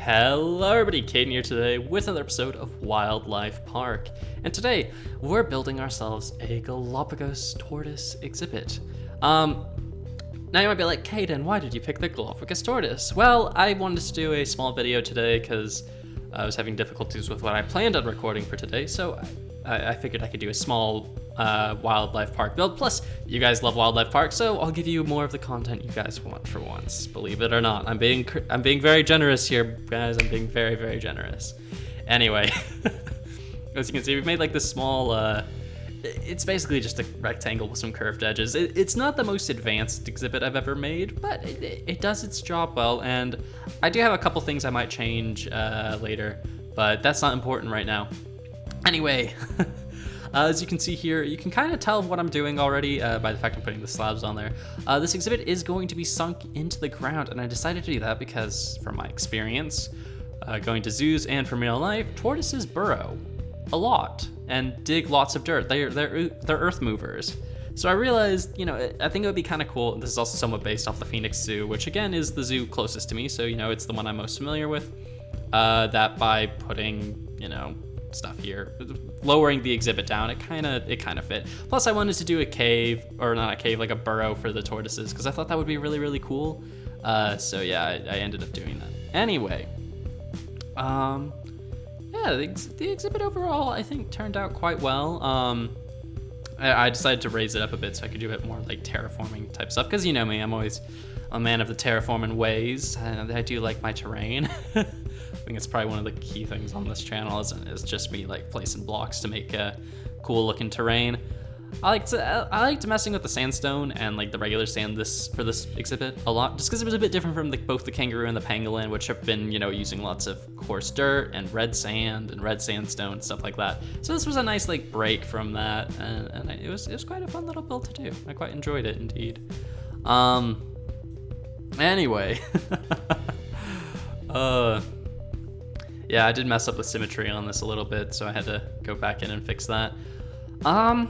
Hello everybody, Caden here today with another episode of Wildlife Park. And today, we're building ourselves a Galapagos Tortoise exhibit. Now you might be like, Caden, why did you pick the Galapagos Tortoise? Well, I wanted to do a small video today because I was having difficulties with what I planned on recording for today, so I figured I could do a small wildlife park build. Plus, you guys love wildlife parks, so I'll give you more of the content you guys want for once. Believe it or not, I'm being very generous here, guys. I'm being very, very generous. Anyway, as you can see, we've made like this small. It's basically just a rectangle with some curved edges. It's not the most advanced exhibit I've ever made, but it does its job well. And I do have a couple things I might change later, but that's not important right now. Anyway, as you can see here, you can kind of tell what I'm doing already by the fact I'm putting the slabs on there. This exhibit is going to be sunk into the ground, and I decided to do that because, from my experience, going to zoos and from real life, tortoises burrow a lot and dig lots of dirt. They're earth movers. So I realized, I think it would be kind of cool. This is also somewhat based off the Phoenix Zoo, which again is the zoo closest to me, so it's the one I'm most familiar with. That by putting, stuff here, lowering the exhibit down, it kind of fit. Plus I wanted to do a cave, or not a cave, like a burrow for the tortoises, because I thought that would be really, really cool. So yeah, I ended up doing that. Anyway, yeah, the exhibit overall I think turned out quite well. I decided to raise it up a bit so I could do a bit more like terraforming type stuff, because you know me, I'm always a man of the terraforming ways, and I do like my terrain. I think it's probably one of the key things on this channel is just me like placing blocks to make a cool looking terrain. I liked messing with the sandstone and like the regular sand for this exhibit a lot, just because it was a bit different from both the kangaroo and the pangolin, which have been using lots of coarse dirt and red sand and red sandstone and stuff like that. So this was a nice like break from that, and it was quite a fun little build to do. I quite enjoyed it indeed. Anyway, yeah, I did mess up the symmetry on this a little bit, so I had to go back in and fix that. What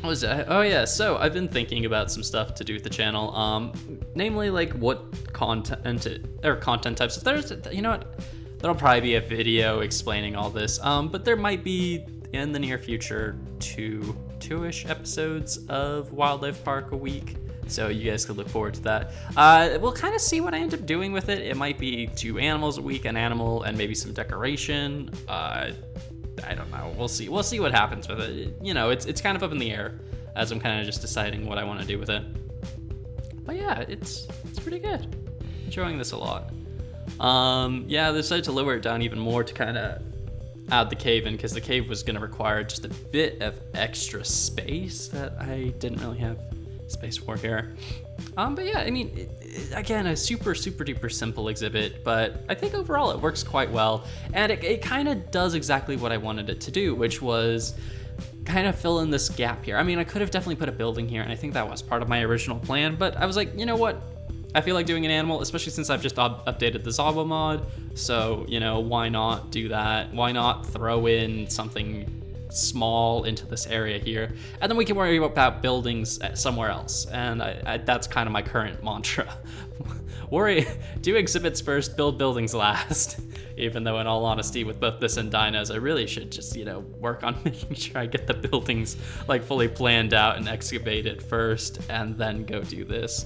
was it? Oh yeah, so I've been thinking about some stuff to do with the channel, namely like what content types. If there's, there'll probably be a video explaining all this, but there might be in the near future two-ish episodes of Wildlife Park a week. So you guys could look forward to that. We'll kind of see what I end up doing with it. It might be 2 animals a week, an animal, and maybe some decoration. I don't know. We'll see. We'll see what happens with it. It's kind of up in the air as I'm kind of just deciding what I want to do with it. But yeah, it's pretty good. Enjoying this a lot. Yeah, I decided to lower it down even more to kind of add the cave in, because the cave was going to require just a bit of extra space that I didn't really have space for here. But yeah, I mean, again, a super duper simple exhibit, but I think overall it works quite well, and it kind of does exactly what I wanted it to do, which was kind of fill in this gap here. I mean, I could have definitely put a building here, and I think that was part of my original plan, but I was like, you know what? I feel like doing an animal, especially since I've just updated the ZAWA mod, so, why not do that? Why not throw in something small into this area here, and then we can worry about buildings somewhere else. And that's kind of my current mantra. Do exhibits first, build buildings last. Even though in all honesty, with both this and dinos, I really should just work on making sure I get the buildings like fully planned out and excavated first, and then go do this.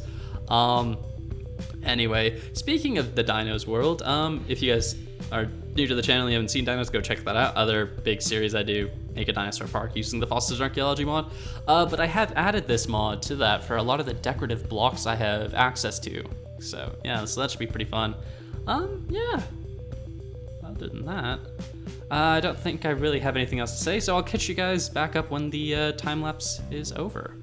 Anyway, speaking of the dinos world, if you guys are new to the channel and you haven't seen dinos, go check that out. Other big series I do, make a dinosaur park using the Fossils Archaeology mod. But I have added this mod to that for a lot of the decorative blocks I have access to. So yeah, so that should be pretty fun. Yeah. Other than that, I don't think I really have anything else to say, so I'll catch you guys back up when the time lapse is over.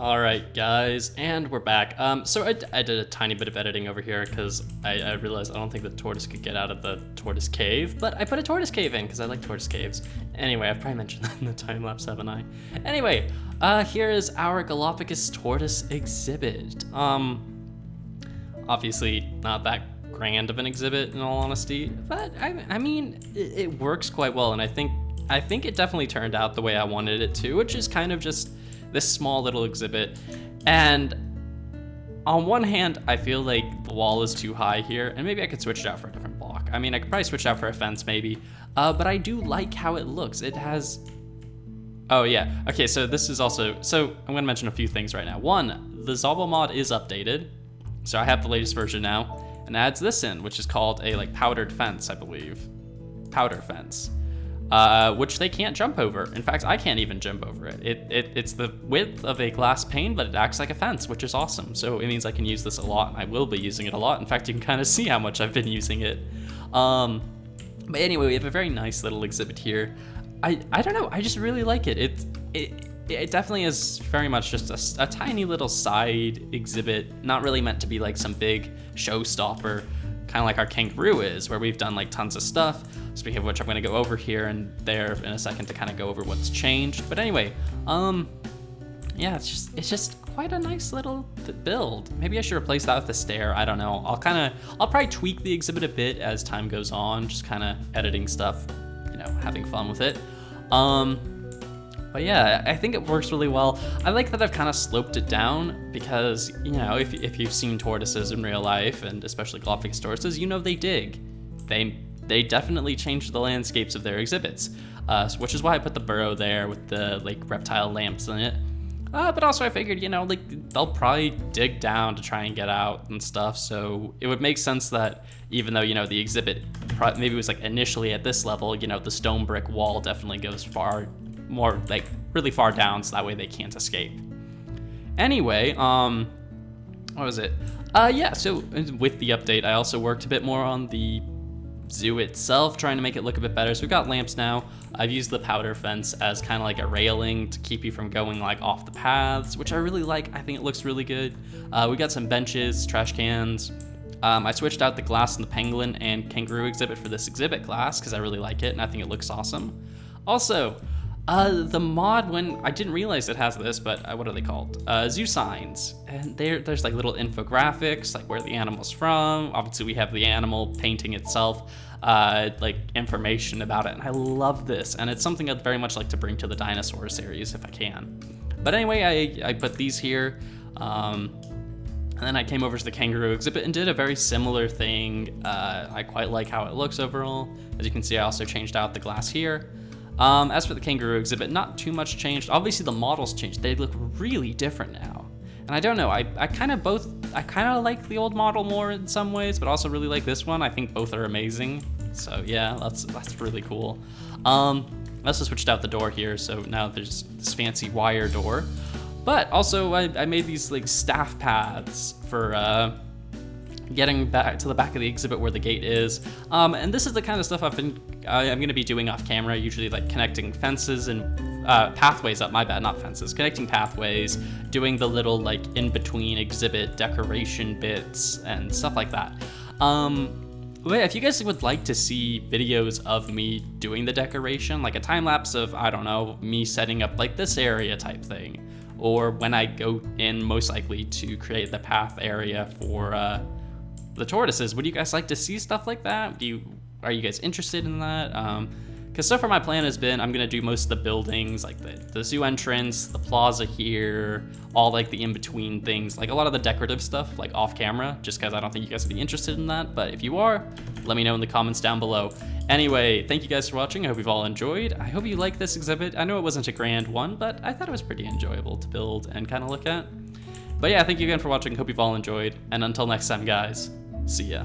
All right, guys, and we're back. So I did a tiny bit of editing over here because I realized I don't think the tortoise could get out of the tortoise cave, but I put a tortoise cave in because I like tortoise caves. Anyway, I've probably mentioned that in the time lapse, haven't I? Anyway, here is our Galapagos Tortoise exhibit. Obviously not that grand of an exhibit in all honesty, but I mean, it works quite well, and I think it definitely turned out the way I wanted it to, which is kind of just this small little exhibit. And on one hand, I feel like the wall is too high here, and maybe I could switch it out for a different block. I mean, I could probably switch it out for a fence maybe, but I do like how it looks. It has, oh yeah, okay, so this is also, so I'm gonna mention a few things right now. One, the ZAWA mod is updated, so I have the latest version now, and adds this in, which is called a like powdered fence, I believe. Powder fence. Which they can't jump over. In fact, I can't even jump over it. It's the width of a glass pane, but it acts like a fence, which is awesome. So it means I can use this a lot, and I will be using it a lot. In fact, you can kind of see how much I've been using it. But anyway, we have a very nice little exhibit here. I don't know, I just really like it. It definitely is very much just a tiny little side exhibit, not really meant to be like some big showstopper, kind of like our kangaroo is, where we've done like tons of stuff. Speaking of which, I'm gonna go over here and there in a second to kind of go over what's changed. But anyway, yeah, it's just quite a nice little build. Maybe I should replace that with a stair. I don't know. I'll probably tweak the exhibit a bit as time goes on, just kind of editing stuff, you know, having fun with it. But yeah, I think it works really well. I like that I've kind of sloped it down because, you know, if you've seen tortoises in real life, and especially Galapagos tortoises, you know they dig. They definitely change the landscapes of their exhibits, which is why I put the burrow there with the like reptile lamps in it. But also I figured, you know, like they'll probably dig down to try and get out and stuff. So it would make sense that even though, you know, the exhibit maybe was like initially at this level, you know, the stone brick wall definitely goes far more, like really far down, so that way they can't escape. Anyway, what was it? Yeah, so with the update, I also worked a bit more on the zoo itself, trying to make it look a bit better. So we've got lamps now. I've used the powder fence as kind of like a railing to keep you from going like off the paths, which I really like. I think it looks really good. We got some benches, trash cans. I switched out the glass in the penguin and kangaroo exhibit for this exhibit glass because I really like it and I think it looks awesome. Also, the mod, when I didn't realize it has this, but what are they called? Zoo signs. And there's like little infographics, like where the animal's from. Obviously we have the animal painting itself, like information about it. And I love this. And it's something I'd very much like to bring to the dinosaur series if I can. But anyway, I put these here. And then I came over to the kangaroo exhibit and did a very similar thing. I quite like how it looks overall. As you can see, I also changed out the glass here. As for the kangaroo exhibit, not too much changed. Obviously the models changed. They look really different now. And I don't know, I kind of like the old model more in some ways, but also really like this one. I think both are amazing. So yeah, that's really cool. I also switched out the door here, so now there's this fancy wire door. But also I made these like staff paths for getting back to the back of the exhibit where the gate is. And this is the kind of stuff I'm gonna be doing off camera, usually like connecting fences and pathways up, my bad, not fences, connecting pathways, doing the little like in between exhibit decoration bits and stuff like that. But yeah, if you guys would like to see videos of me doing the decoration, like a time lapse of, I don't know, me setting up like this area type thing, or when I go in most likely to create the path area for the tortoises, would you guys like to see stuff like that? Are you guys interested in that? Because so far my plan has been I'm gonna do most of the buildings, like the zoo entrance, the plaza here, all like the in-between things, like a lot of the decorative stuff, like off camera, just because I don't think you guys would be interested in that. But if you are, let me know in the comments down below. Anyway, thank you guys for watching. I hope you've all enjoyed. I hope you like this exhibit. I know it wasn't a grand one, but I thought it was pretty enjoyable to build and kind of look at. But yeah, thank you again for watching. Hope you've all enjoyed. And until next time, guys, see ya.